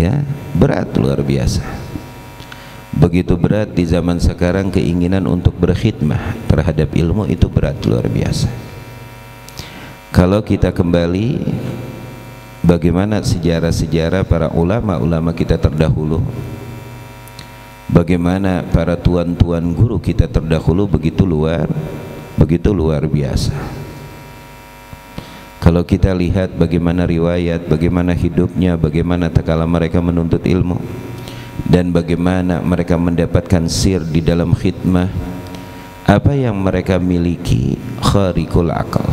ya, berat luar biasa. Begitu berat di zaman sekarang keinginan untuk berkhidmah terhadap ilmu itu berat luar biasa. Kalau kita kembali bagaimana sejarah-sejarah para ulama-ulama kita terdahulu, bagaimana para tuan-tuan guru kita terdahulu, begitu luar biasa. Kalau kita lihat bagaimana riwayat, bagaimana hidupnya, bagaimana tatkala mereka menuntut ilmu, dan bagaimana mereka mendapatkan sir di dalam khidmah, apa yang mereka miliki kharikul akal,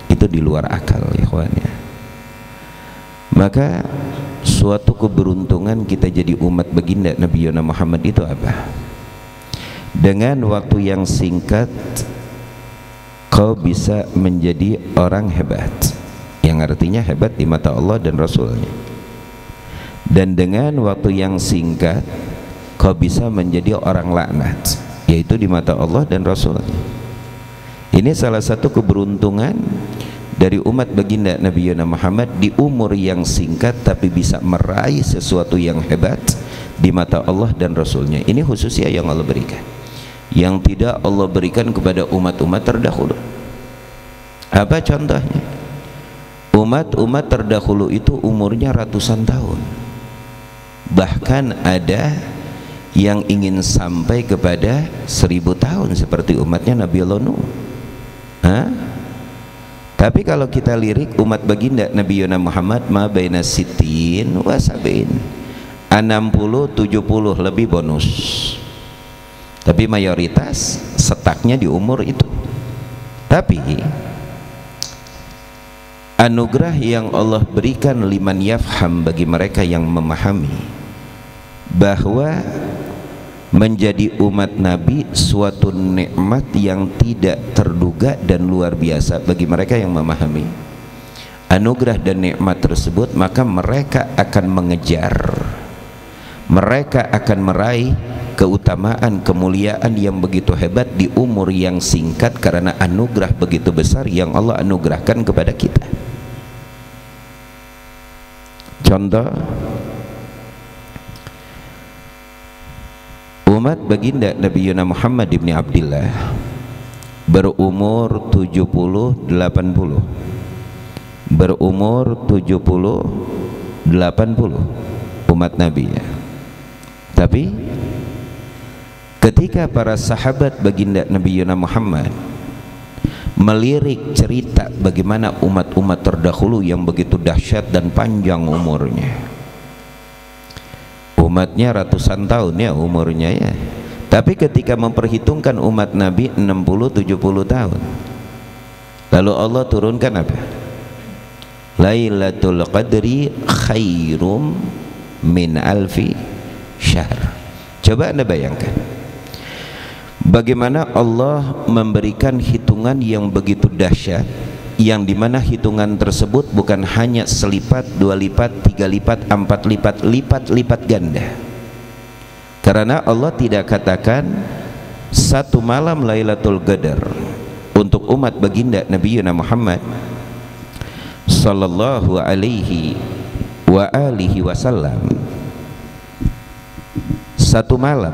itu di luar akal, ikhwannya. Maka suatu keberuntungan kita jadi umat baginda Nabi Muhammad itu apa? Dengan waktu yang singkat kau bisa menjadi orang hebat, yang artinya hebat di mata Allah dan Rasulnya. Dan dengan waktu yang singkat kau bisa menjadi orang laknat, yaitu di mata Allah dan Rasulnya. Ini salah satu keberuntungan dari umat baginda Nabi Muhammad di umur yang singkat tapi bisa meraih sesuatu yang hebat di mata Allah dan Rasulnya. Ini khususnya yang Allah berikan, yang tidak Allah berikan kepada umat-umat terdahulu. Apa contohnya? Umat-umat terdahulu itu umurnya ratusan tahun, bahkan ada yang ingin sampai kepada 1000 tahun seperti umatnya Nabi Nuh. Tapi kalau kita lirik umat baginda Nabi Muhammad ma baina sitin wa sab'in, 60 70 lebih bonus, tapi mayoritas setaknya di umur itu. Tapi anugerah yang Allah berikan liman yafham, bagi mereka yang memahami bahwa menjadi umat Nabi suatu nikmat yang tidak terduga dan luar biasa bagi mereka yang memahami anugerah dan nikmat tersebut, maka mereka akan mengejar, mereka akan meraih keutamaan, kemuliaan yang begitu hebat di umur yang singkat karena anugerah begitu besar yang Allah anugerahkan kepada kita. Contoh, umat baginda Nabi Muhammad ibn Abdillah berumur 70-80, berumur 70-80 umat Nabi ya. Tapi ketika para sahabat baginda Nabi Muhammad melirik cerita bagaimana umat-umat terdahulu yang begitu dahsyat dan panjang umurnya, umatnya ratusan tahun ya umurnya ya, tapi ketika memperhitungkan umat Nabi 60-70 tahun, lalu Allah turunkan apa? Lailatul Qadri khairum min alfi syahr. Coba Anda bayangkan bagaimana Allah memberikan hitungan yang begitu dahsyat, yang dimana hitungan tersebut bukan hanya selipat, 2 lipat, 3 lipat, 4 lipat, lipat-lipat ganda. Karena Allah tidak katakan satu malam Lailatul Qadar untuk umat baginda Nabi Muhammad sallallahu alaihi wa alihi wasallam satu malam,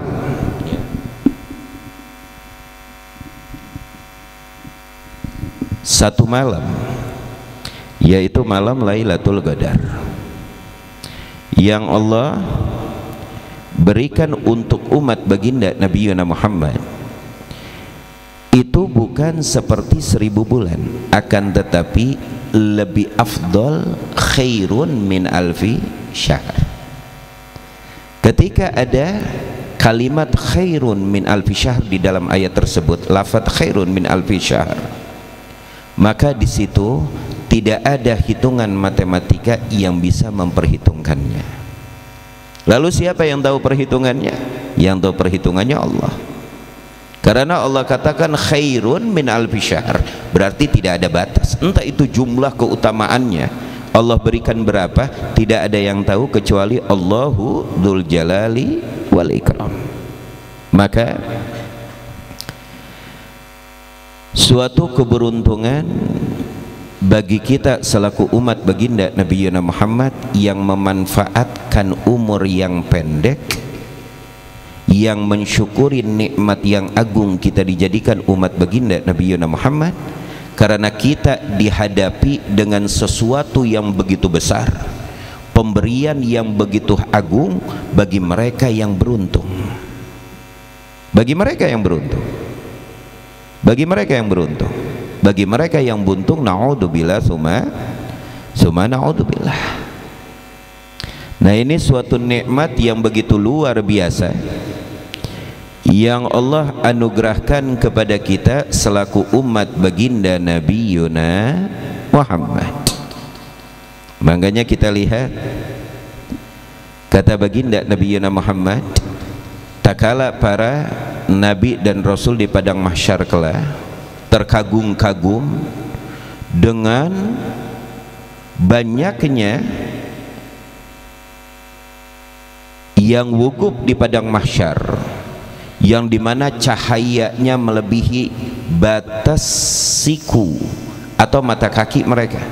satu malam, yaitu malam Lailatul Qadar yang Allah berikan untuk umat baginda Nabi Muhammad. Itu bukan seperti 1000 bulan, akan tetapi lebih afdol, khairun min alfi syahr. Ketika ada kalimat khairun min alfi syahr di dalam ayat tersebut, lafaz khairun min alfi syahr, maka di situ tidak ada hitungan matematika yang bisa memperhitungkannya. Lalu siapa yang tahu perhitungannya? Yang tahu perhitungannya Allah. Karena Allah katakan khairun min alfi syahr, berarti tidak ada batas. Entah itu jumlah keutamaannya Allah berikan berapa, tidak ada yang tahu kecuali Allahu dzul jalali wal ikram. Maka suatu keberuntungan bagi kita selaku umat baginda Nabi Muhammad yang memanfaatkan umur yang pendek, yang mensyukuri nikmat yang agung kita dijadikan umat baginda Nabi Muhammad, karena kita dihadapi dengan sesuatu yang begitu besar, pemberian yang begitu agung bagi mereka yang beruntung. Bagi mereka yang beruntung, bagi mereka yang beruntung, bagi mereka yang buntung, na'udzubillah summa na'udzubillah. Nah, ini suatu nikmat yang begitu luar biasa yang Allah anugerahkan kepada kita selaku umat baginda Nabi Muhammad. Makanya kita lihat kata baginda Nabi Muhammad, tak kala para nabi dan rasul di padang mahsyar kelak terkagum-kagum dengan banyaknya yang wukuf di padang mahsyar, yang dimana cahayanya melebihi batas siku atau mata kaki mereka.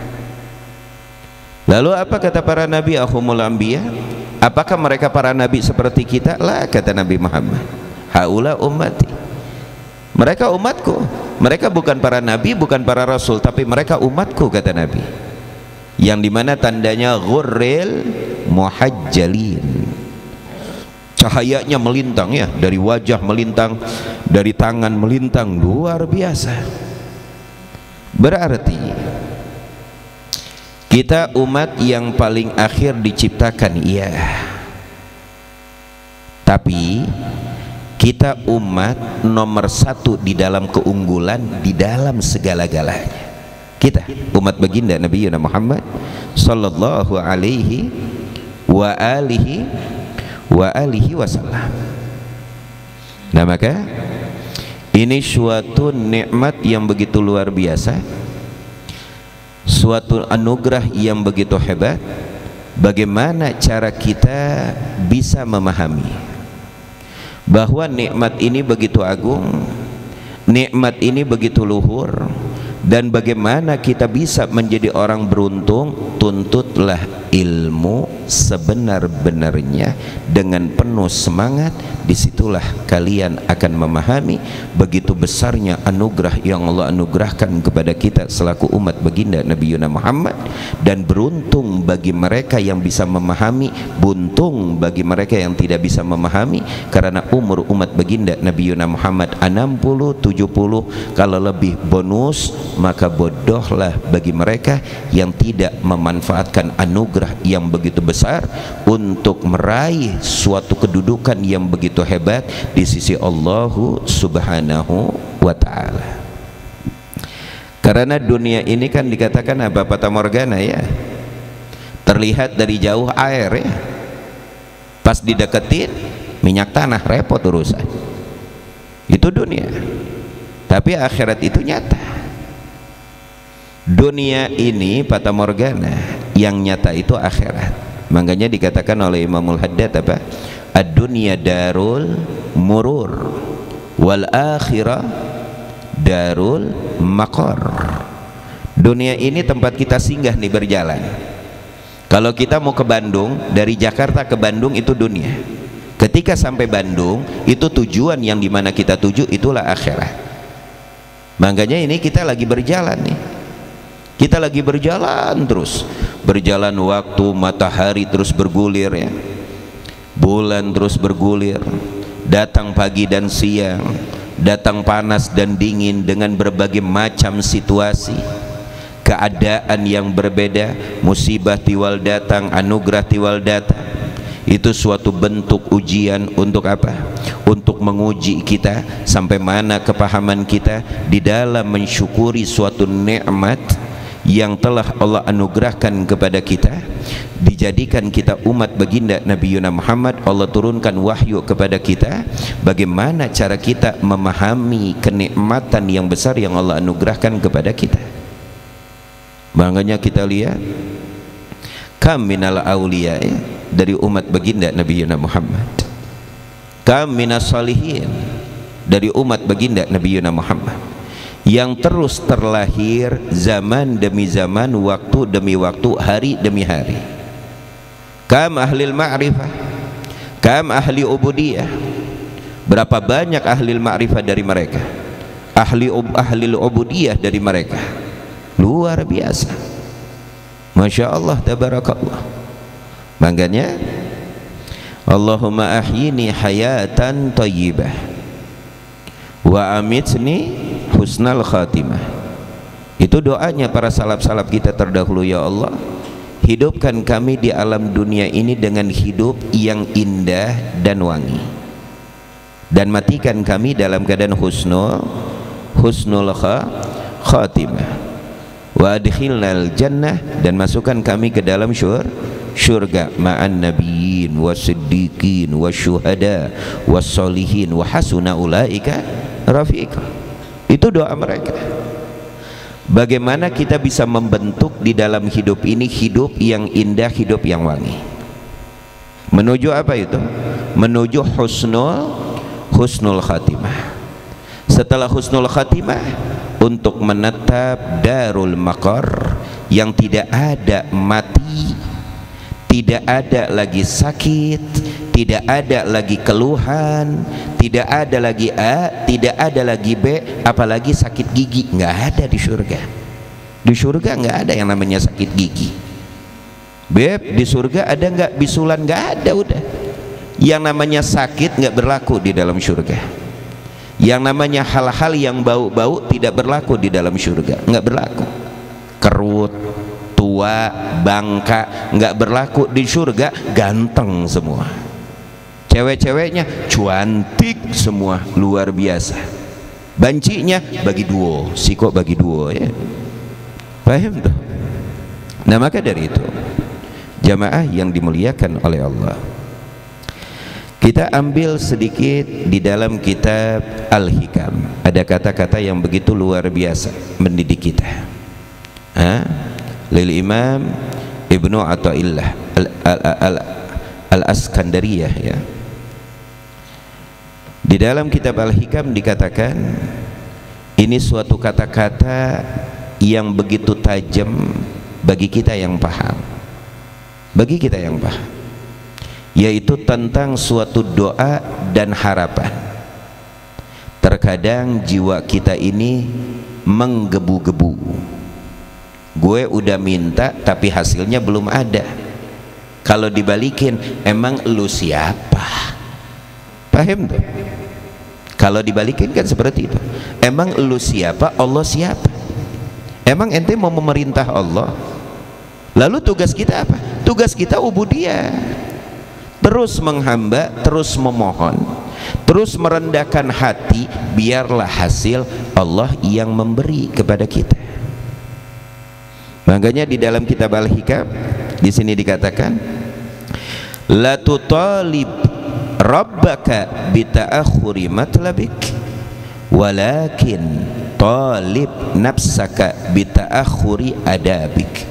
Lalu apa kata para nabi? Ahumul anbiya, apakah mereka para nabi seperti kita? Lah, kata Nabi Muhammad, haula ummati, mereka umatku. Mereka bukan para nabi, bukan para rasul, tapi mereka umatku, kata Nabi, yang dimana tandanya ghurril muhajjalin, cahayanya melintang, ya, dari wajah melintang, dari tangan melintang, luar biasa. Berarti kita umat yang paling akhir diciptakan, iya, tapi kita umat nomor satu di dalam keunggulan, di dalam segala-galanya. Kita umat baginda Nabi Muhammad sallallahu alaihi wa alihi wasallam. Nah, maka ini suatu nikmat yang begitu luar biasa, suatu anugerah yang begitu hebat. Bagaimana cara kita bisa memahami bahwa nikmat ini begitu agung, nikmat ini begitu luhur, dan bagaimana kita bisa menjadi orang beruntung? Tuntutlah ilmu sebenar-benarnya dengan penuh semangat. Disitulah kalian akan memahami begitu besarnya anugerah yang Allah anugerahkan kepada kita selaku umat baginda Nabi Muhammad. Dan beruntung bagi mereka yang bisa memahami, buntung bagi mereka yang tidak bisa memahami, karena umur umat baginda Nabi Muhammad 60-70, kalau lebih bonus, maka bodohlah bagi mereka yang tidak memanfaatkan anugerah yang begitu besar untuk meraih suatu kedudukan yang begitu hebat di sisi Allah Subhanahu wa ta'ala. Karena dunia ini kan dikatakan apa? Fata morgana, ya, terlihat dari jauh air, ya, pas dideketin minyak tanah, repot urusan. Itu dunia. Tapi akhirat itu nyata. Dunia ini fata morgana, yang nyata itu akhirat. Makanya dikatakan oleh Imamul Haddad apa? Ad-dunya darul murur wal akhirah darul maqar. Dunia ini tempat kita singgah nih, berjalan. Kalau kita mau ke Bandung, dari Jakarta ke Bandung itu dunia. Ketika sampai Bandung, itu tujuan yang dimana kita tuju, itulah akhirat. Makanya ini kita lagi berjalan nih. Kita lagi berjalan terus, berjalan waktu, matahari terus bergulir, ya, bulan terus bergulir, datang pagi dan siang, datang panas dan dingin dengan berbagai macam situasi, keadaan yang berbeda, musibah tiwal datang, anugerah tiwal datang. Itu suatu bentuk ujian untuk apa? Untuk menguji kita sampai mana kepahaman kita di dalam mensyukuri suatu nikmat yang telah Allah anugerahkan kepada kita. Dijadikan kita umat baginda Nabi Muhammad, Allah turunkan wahyu kepada kita. Bagaimana cara kita memahami kenikmatan yang besar yang Allah anugerahkan kepada kita? Makanya kita lihat kam minal awliya, ya, dari umat baginda Nabi Muhammad, kam minas salihin, dari umat baginda Nabi Muhammad, yang terus terlahir zaman demi zaman, waktu demi waktu, hari demi hari. Kam ahlil ma'rifah, kam ahli ubudiyah. Berapa banyak ahli ma'rifah dari mereka, ahli ubudiyah dari mereka, luar biasa. Masya Allah, tabarakallah. Makanya Allahumma ahyini hayatan thayyibah wa amitni husnal khatimah. Itu doanya para salaf-salaf kita terdahulu. Ya Allah, hidupkan kami di alam dunia ini dengan hidup yang indah dan wangi, dan matikan kami dalam keadaan husnul khatimah. Wa adkhilnal jannah, dan masukkan kami ke dalam syurga ma'an nabiyyin wasiddiqin wasyuhada wassolihin wa hasuna ulaika rafiqa. Itu doa mereka. Bagaimana kita bisa membentuk di dalam hidup ini hidup yang indah, hidup yang wangi, menuju apa itu? Menuju husnul khatimah. Setelah husnul khatimah, untuk menetap darul maqar, yang tidak ada mati, tidak ada lagi sakit, tidak ada lagi keluhan, tidak ada lagi A, tidak ada lagi B, apalagi sakit gigi. Nggak ada di surga. Di surga nggak ada yang namanya sakit gigi. Beb, di surga ada nggak bisulan? Nggak ada, udah. Yang namanya sakit nggak berlaku di dalam surga. Yang namanya hal-hal yang bau-bau tidak berlaku di dalam surga, nggak berlaku. Kerut, tua, bangka, nggak berlaku di surga. Ganteng semua, cewek-ceweknya cantik semua, luar biasa. Bancinya bagi duo, siko bagi duo, ya. Paham tuh? Nah, maka dari itu, jamaah yang dimuliakan oleh Allah, kita ambil sedikit di dalam kitab Al-Hikam. Ada kata-kata yang begitu luar biasa mendidik kita. Lil Imam Ibnu Athaillah Al-Askandariyah, ya. Di dalam kitab Al-Hikam dikatakan, ini suatu kata-kata yang begitu tajam bagi kita yang paham, bagi kita yang paham, yaitu tentang suatu doa dan harapan. Terkadang jiwa kita ini menggebu-gebu. Gue udah minta tapi hasilnya belum ada. Kalau dibalikin, emang lu siapa? Paham tuh? Kalau dibalikin kan seperti itu. Emang lu siapa? Allah siapa? Emang ente mau memerintah Allah? Lalu tugas kita apa? Tugas kita ubudiyah. Terus menghamba, terus memohon, terus merendahkan hati, biarlah hasil Allah yang memberi kepada kita. Makanya di dalam kitab Al-Hikam di sini dikatakan, la tutalib rabbaka bita'akhuri matlabik walakin talib nafsaka bita'akhuri adabik.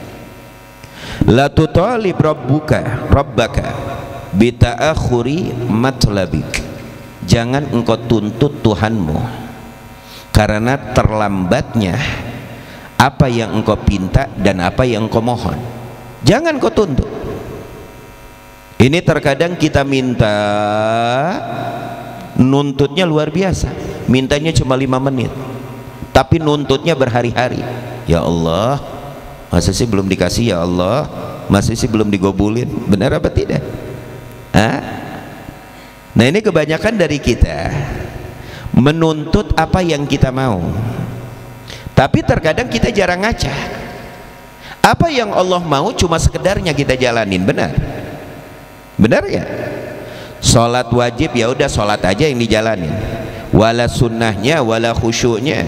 La tutalib rabbaka bita'akhuri matlabik. Jangan engkau tuntut Tuhanmu karena terlambatnya apa yang engkau pinta dan apa yang engkau mohon. Jangan kau tuntut. Ini terkadang kita minta, nuntutnya luar biasa. Mintanya cuma 5 menit, tapi nuntutnya berhari-hari. Ya Allah, masa sih belum dikasih? Ya Allah, masa sih belum digobulin? Benar apa tidak? Nah, ini kebanyakan dari kita menuntut apa yang kita mau, tapi terkadang kita jarang ngaca. Apa yang Allah mau cuma sekedarnya kita jalanin. Benar ya? Sholat wajib, ya udah sholat aja yang dijalanin, wala sunnahnya wala khusyuknya,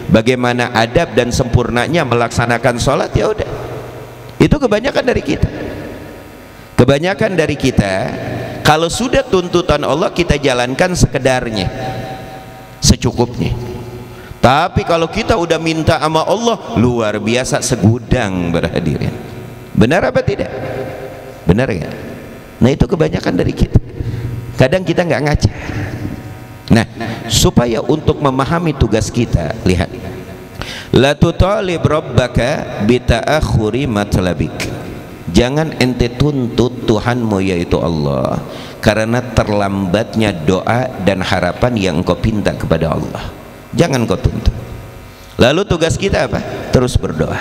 bagaimana adab dan sempurnanya melaksanakan sholat, ya udah. Itu kebanyakan dari kita. Kebanyakan dari kita, kalau sudah tuntutan Allah kita jalankan sekedarnya, secukupnya. Tapi kalau kita udah minta sama Allah, luar biasa, segudang berhadirin. Benar apa tidak? Benar ya? Nah, itu kebanyakan dari kita. Kadang kita nggak ngaca. Nah, supaya untuk memahami tugas kita, lihat, La tutalib rabbaka bita'akhuri matlabik. Jangan ente tuntut Tuhanmu yaitu Allah karena terlambatnya doa dan harapan yang engkau pinta kepada Allah. Jangan kau tuntut. Lalu tugas kita apa? Terus berdoa.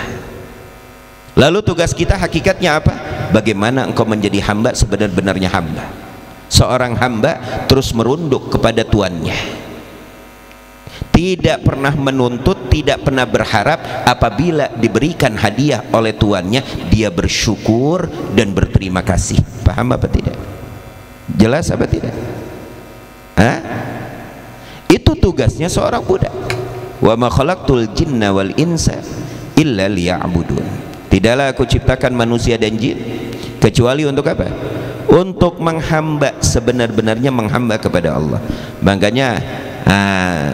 Lalu tugas kita hakikatnya apa? Bagaimana engkau menjadi hamba sebenar-benarnya hamba. Seorang hamba terus merunduk kepada tuannya, tidak pernah menuntut, tidak pernah berharap. Apabila diberikan hadiah oleh tuannya, dia bersyukur dan berterima kasih. Paham apa tidak? Jelas apa tidak? Hah? Itu tugasnya seorang budak. Wa ma khalaqtul jinna wal insa illa liya'budun. Tidaklah aku ciptakan manusia dan jin kecuali untuk apa? Untuk menghamba, sebenar-benarnya menghamba kepada Allah. Makanya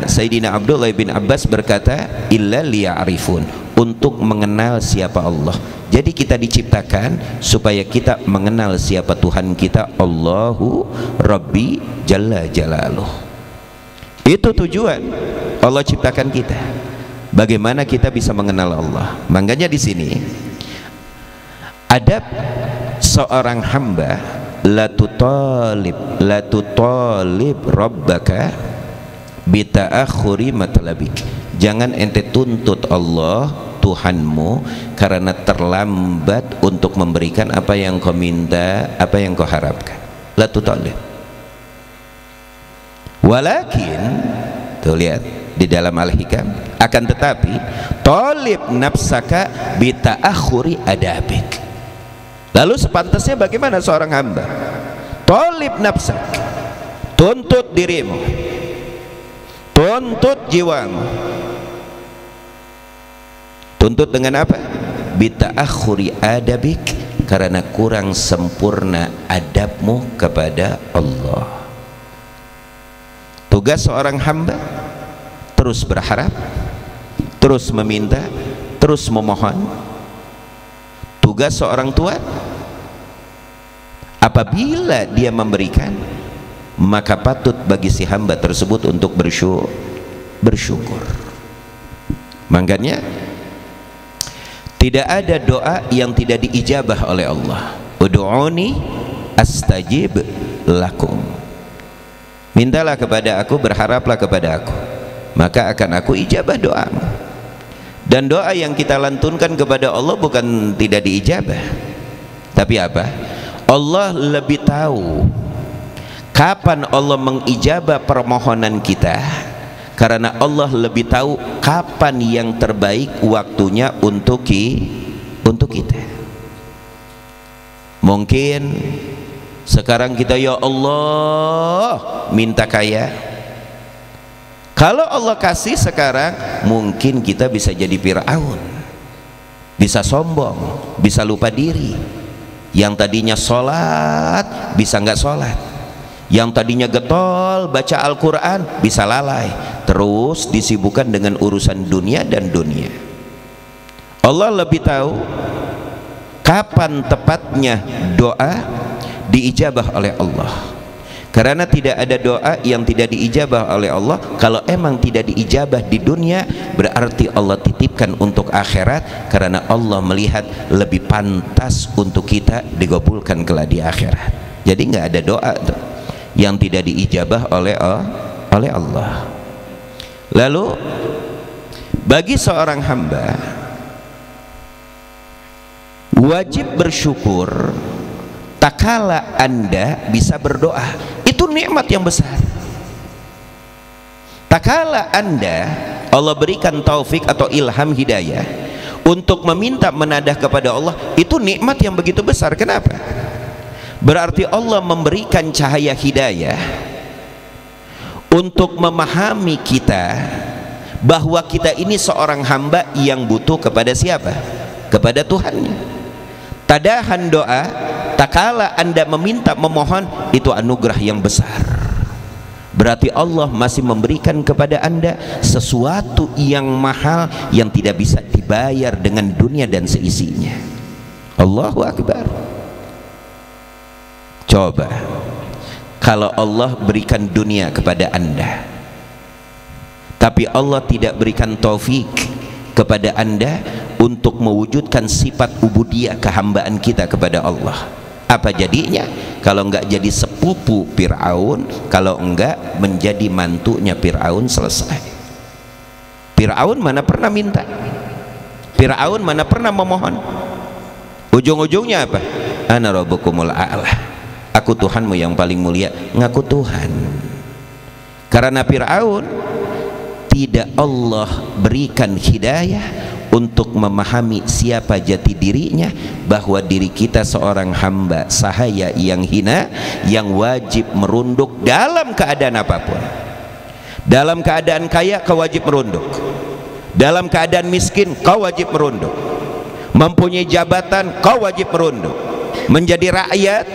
Sayyidina Abdullah bin Abbas berkata, illa liya'rifun, untuk mengenal siapa Allah. Jadi kita diciptakan supaya kita mengenal siapa Tuhan kita, Allahu Rabbi Jalla Jalaluh. Itu tujuan Allah ciptakan kita. Bagaimana kita bisa mengenal Allah? Makanya di sini adab seorang hamba, la tutalib rabbaka bita'akhuri matlabik. Jangan ente tuntut Allah Tuhanmu karena terlambat untuk memberikan apa yang kau minta, apa yang kau harapkan. La tutalib. Walakin, tuh lihat di dalam Al-Hikam, akan tetapi talib nafsaka bita'akhuri adabik. Lalu sepantasnya bagaimana seorang hamba? Talib nafsak, tuntut dirimu, tuntut jiwamu. Tuntut dengan apa? Bita'akhuri adabik, karena kurang sempurna adabmu kepada Allah. Tugas seorang hamba terus berharap, terus meminta, terus memohon. Tugas seorang tua, apabila dia memberikan, maka patut bagi si hamba tersebut untuk bersyukur. Makanya tidak ada doa yang tidak diijabah oleh Allah. Ud'uni astajib lakum. Mintalah kepada aku, berharaplah kepada aku, maka akan aku ijabah doamu. Dan doa yang kita lantunkan kepada Allah bukan tidak diijabah, tapi apa? Allah lebih tahu kapan Allah mengijabah permohonan kita, karena Allah lebih tahu kapan yang terbaik waktunya untuk kita. Mungkin sekarang kita, ya Allah, minta kaya. Kalau Allah kasih sekarang, mungkin kita bisa jadi Fir'aun, bisa sombong, bisa lupa diri. Yang tadinya sholat bisa nggak sholat, yang tadinya getol baca Al-Quran bisa lalai, terus disibukkan dengan urusan dunia dan dunia. Allah lebih tahu kapan tepatnya doa diijabah oleh Allah. Karena tidak ada doa yang tidak diijabah oleh Allah. Kalau emang tidak diijabah di dunia, berarti Allah titipkan untuk akhirat, karena Allah melihat lebih pantas untuk kita digabulkan kelak di akhirat. Jadi nggak ada doa tuh yang tidak diijabah oleh Allah. Lalu bagi seorang hamba wajib bersyukur tak kala Anda bisa berdoa. Itu nikmat yang besar. Tak kala Anda Allah berikan taufik atau ilham hidayah untuk meminta menadah kepada Allah, itu nikmat yang begitu besar. Kenapa? Berarti Allah memberikan cahaya hidayah untuk memahami kita bahwa kita ini seorang hamba yang butuh kepada siapa? Kepada Tuhannya. Tadahan doa, tak kala Anda meminta, memohon, itu anugerah yang besar. Berarti Allah masih memberikan kepada Anda sesuatu yang mahal yang tidak bisa dibayar dengan dunia dan seisinya. Allahu Akbar. Coba kalau Allah berikan dunia kepada Anda, tapi Allah tidak berikan taufik kepada Anda untuk mewujudkan sifat ubudiyah, kehambaan kita kepada Allah. Apa jadinya? Kalau enggak jadi sepupu Fir'aun, kalau enggak menjadi mantunya Fir'aun, selesai. Fir'aun mana pernah minta? Fir'aun mana pernah memohon? Ujung-ujungnya apa? Ana rabbukumul a'la, aku Tuhanmu yang paling mulia. Ngaku Tuhan. Karena Fir'aun tidak Allah berikan hidayah untuk memahami siapa jati dirinya, bahwa diri kita seorang hamba sahaya yang hina, yang wajib merunduk dalam keadaan apapun. Dalam keadaan kaya kau wajib merunduk, dalam keadaan miskin kau wajib merunduk, mempunyai jabatan kau wajib merunduk, menjadi rakyat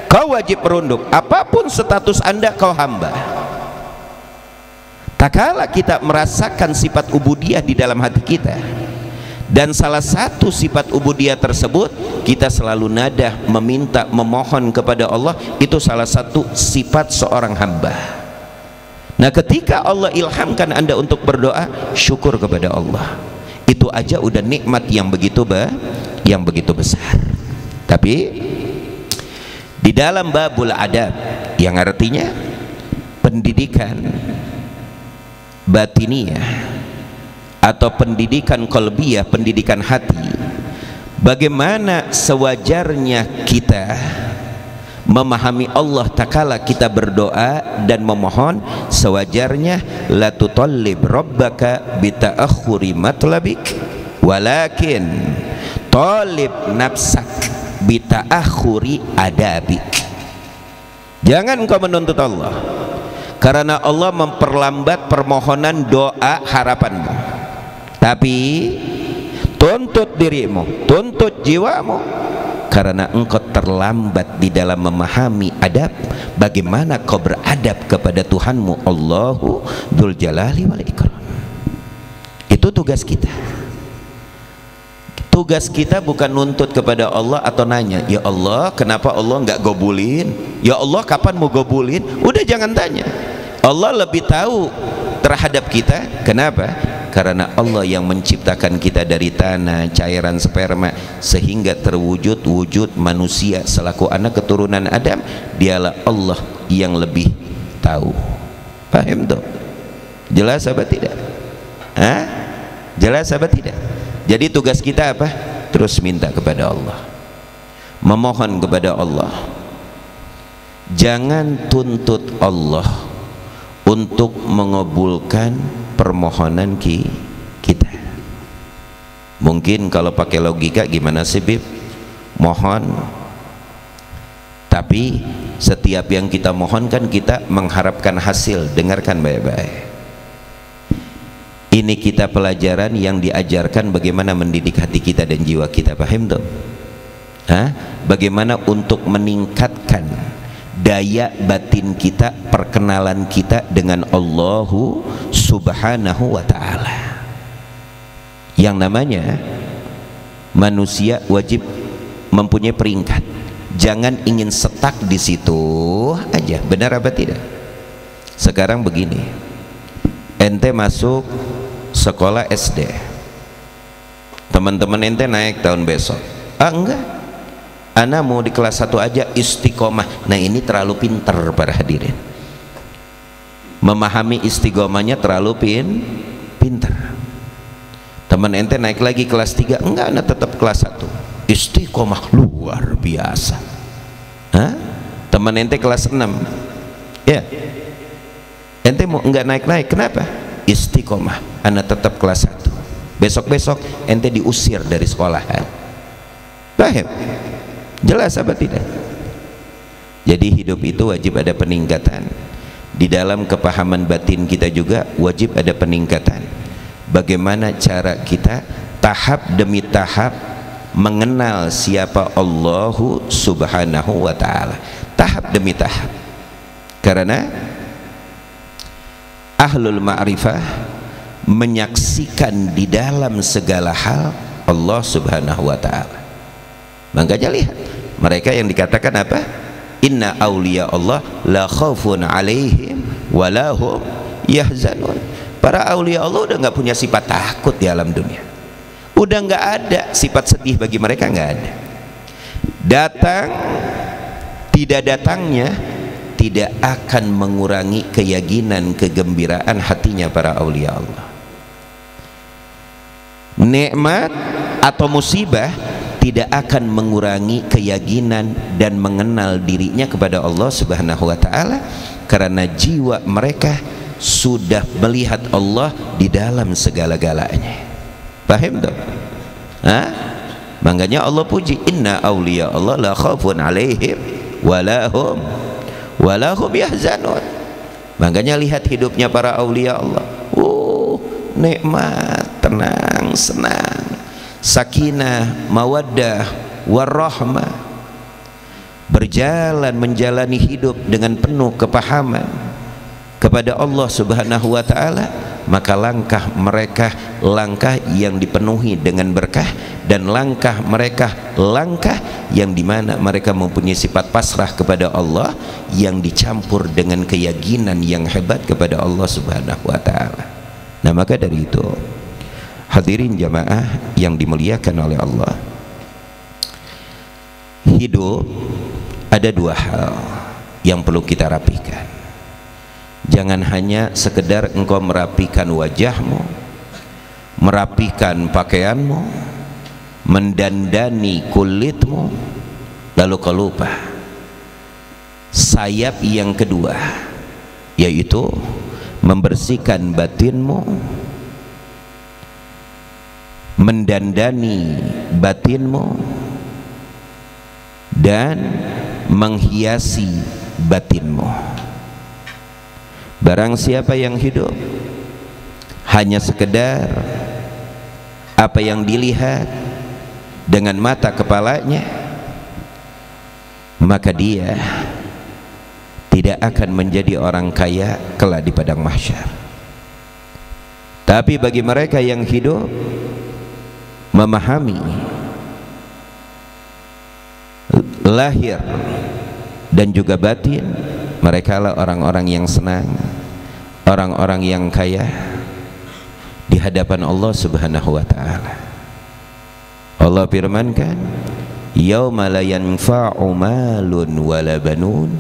kau wajib merunduk. Apapun status Anda, kau hamba. Tak kala kita merasakan sifat ubudiyah di dalam hati kita, dan salah satu sifat ubudiyah tersebut kita selalu nadah meminta, memohon kepada Allah, itu salah satu sifat seorang hamba. Nah, ketika Allah ilhamkan Anda untuk berdoa, syukur kepada Allah. Itu aja udah nikmat yang begitu besar. Tapi di dalam babul adab, yang artinya pendidikan batiniyah atau pendidikan qalbiyah, pendidikan hati, bagaimana sewajarnya kita memahami Allah takala kita berdoa dan memohon, sewajarnya la tutallib rabbaka bita'akhuri matlabik walakin talib nafsak bita'akhuri adabik. Jangan kau menuntut Allah karena Allah memperlambat permohonan doa harapanmu, tapi tuntut dirimu, tuntut jiwamu, karena engkau terlambat di dalam memahami adab, bagaimana kau beradab kepada Tuhanmu Allahu Dzul Jalali wal Ikram. Itu tugas kita. Tugas kita bukan nuntut kepada Allah atau nanya, ya Allah kenapa Allah nggak gobulin, ya Allah kapan mau gobulin. Udah, jangan tanya. Allah lebih tahu terhadap kita. Kenapa? Karena Allah yang menciptakan kita dari tanah, cairan sperma, sehingga terwujud wujud manusia selaku anak keturunan Adam. Dialah Allah yang lebih tahu. Paham tuh? Jelas apa tidak? Hah? Jelas apa tidak? Jadi tugas kita apa? Terus minta kepada Allah, memohon kepada Allah. Jangan tuntut Allah untuk mengabulkan permohonan kita. Mungkin kalau pakai logika, gimana sih Bib? Mohon, tapi setiap yang kita mohon kan kita mengharapkan hasil. Dengarkan baik-baik. Ini kita pelajaran yang diajarkan bagaimana mendidik hati kita dan jiwa kita. Paham tuh? Bagaimana untuk meningkatkan daya batin kita, perkenalan kita dengan Allahu Subhanahu wa ta'ala. Yang namanya manusia wajib mempunyai peringkat. Jangan ingin setak di situ aja. Benar apa tidak? Sekarang begini, ente masuk sekolah SD, teman-teman ente naik tahun besok. Enggak, ana mau di kelas 1 aja istiqomah. Nah, ini terlalu pinter para hadirin. Memahami istiqomahnya terlalu pinter. Teman ente naik lagi kelas 3, enggak, ana tetap kelas 1 istiqomah luar biasa. Teman ente kelas 6, ya, ente mau enggak naik-naik, kenapa? Istiqomah, ana tetap kelas 1. Besok-besok ente diusir dari sekolahan. Paham? Jelas apa tidak? Jadi hidup itu wajib ada peningkatan. Di dalam kepahaman batin kita juga wajib ada peningkatan. Bagaimana cara kita tahap demi tahap mengenal siapa Allahu Subhanahu wa ta'ala, tahap demi tahap. Karena ahlul ma'rifah menyaksikan di dalam segala hal Allah Subhanahu wa ta'ala. Makanya lihat mereka yang dikatakan apa? Inna awliya Allah la khaufun alaihim wa lahum yahzanun. Para aulia Allah udah nggak punya sifat takut di alam dunia, udah nggak ada sifat sedih bagi mereka, nggak ada. Datang tidak datangnya tidak akan mengurangi keyakinan, kegembiraan hatinya para aulia Allah. Nikmat atau musibah tidak akan mengurangi keyakinan dan mengenal dirinya kepada Allah Subhanahu wa ta'ala, karena jiwa mereka sudah melihat Allah di dalam segala-galanya. Paham tak? Makanya Allah puji, inna awliya Allah la khafun alaihim walahum yahzanun. Makanya lihat hidupnya para aulia Allah, nikmat, tenang, senang, sakinah, mawaddah, warahmah, berjalan menjalani hidup dengan penuh kepahaman kepada Allah Subhanahu wa ta'ala. Maka langkah mereka langkah yang dipenuhi dengan berkah, dan langkah mereka langkah yang dimana mereka mempunyai sifat pasrah kepada Allah yang dicampur dengan keyakinan yang hebat kepada Allah Subhanahu wa ta'ala. Nah, maka dari itu hadirin jamaah yang dimuliakan oleh Allah, hidup ada dua hal yang perlu kita rapikan. Jangan hanya sekedar engkau merapikan wajahmu, merapikan pakaianmu, mendandani kulitmu, lalu kau lupa sayap yang kedua, yaitu membersihkan batinmu, mendandani batinmu, dan menghiasi batinmu. Barang siapa yang hidup hanya sekedar apa yang dilihat dengan mata kepalanya, maka dia tidak akan menjadi orang kaya kelak di padang mahsyar. Tapi bagi mereka yang hidup memahami lahir dan juga batin, mereka lah orang-orang yang senang, orang-orang yang kaya di hadapan Allah Subhanahu wa ta'ala. Allah firmankan, yauma la yanfa'u malun wala banun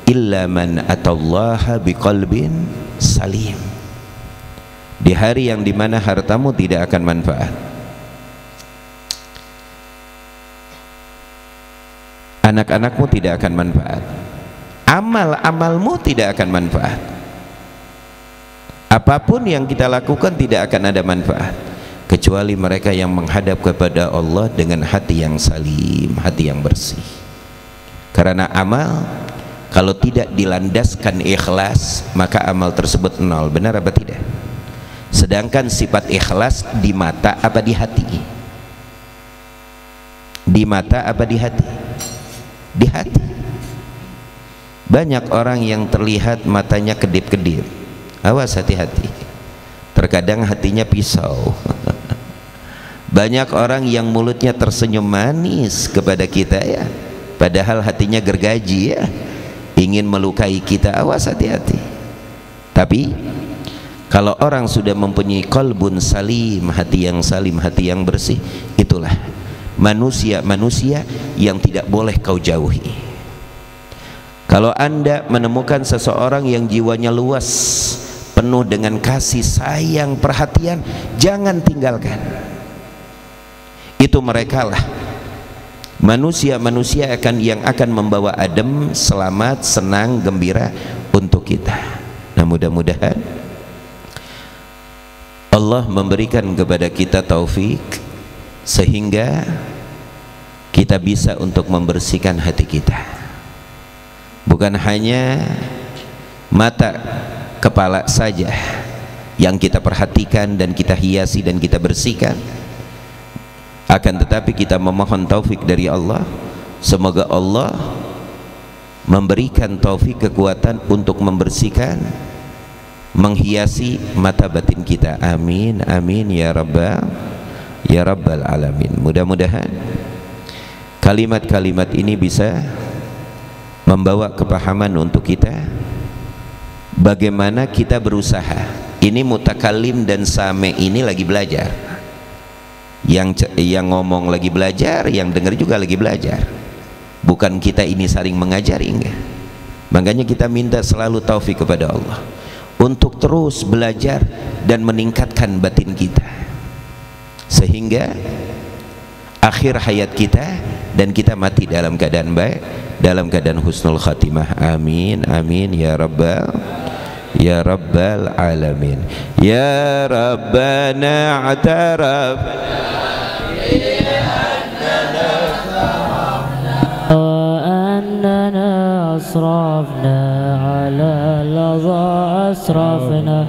illa man atallaha biqalbin salim. Di hari yang dimana hartamu tidak akan manfaat, anak-anakmu tidak akan manfaat, amal-amalmu tidak akan manfaat, apapun yang kita lakukan tidak akan ada manfaat, kecuali mereka yang menghadap kepada Allah dengan hati yang salim, hati yang bersih. Karena amal kalau tidak dilandaskan ikhlas, maka amal tersebut nol. Benar apa tidak? Sedangkan sifat ikhlas di mata apa di hati? Di mata apa di hati? Di hati. Banyak orang yang terlihat matanya kedip-kedip, awas hati-hati, terkadang hatinya pisau. Banyak orang yang mulutnya tersenyum manis kepada kita ya, padahal hatinya gergaji ya, ingin melukai kita, awas hati-hati. Tapi kalau orang sudah mempunyai qalbun salim, hati yang salim, hati yang bersih, itulah manusia-manusia yang tidak boleh kau jauhi. Kalau Anda menemukan seseorang yang jiwanya luas, penuh dengan kasih sayang, perhatian, jangan tinggalkan. Itu merekalah manusia-manusia yang akan membawa adem, selamat, senang, gembira untuk kita. Nah, mudah-mudahan Allah memberikan kepada kita taufik sehingga kita bisa untuk membersihkan hati kita. Bukan hanya mata kepala saja yang kita perhatikan dan kita hiasi dan kita bersihkan, akan tetapi kita memohon taufik dari Allah. Semoga Allah memberikan taufik, kekuatan untuk membersihkan, menghiasi mata batin kita. Amin, amin ya rabbal alamin. Mudah-mudahan kalimat-kalimat ini bisa membawa kepahaman untuk kita bagaimana kita berusaha Ini mutakalim dan same ini lagi belajar. Yang ngomong lagi belajar, yang dengar juga lagi belajar. Bukan kita ini saling mengajari, enggak. Makanya kita minta selalu taufik kepada Allah untuk terus belajar dan meningkatkan batin kita, sehingga akhir hayat kita dan kita mati dalam keadaan baik, dalam keadaan husnul khatimah. Amin amin ya rabbal alamin. Ya rabbana ataraf أننا أسرفنا على لظى أسرفنا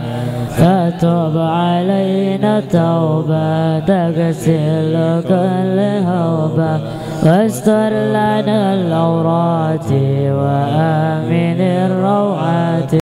فتوب علينا توبة تغسل كل هوبة واستر لنا العورات وآمن الروعات.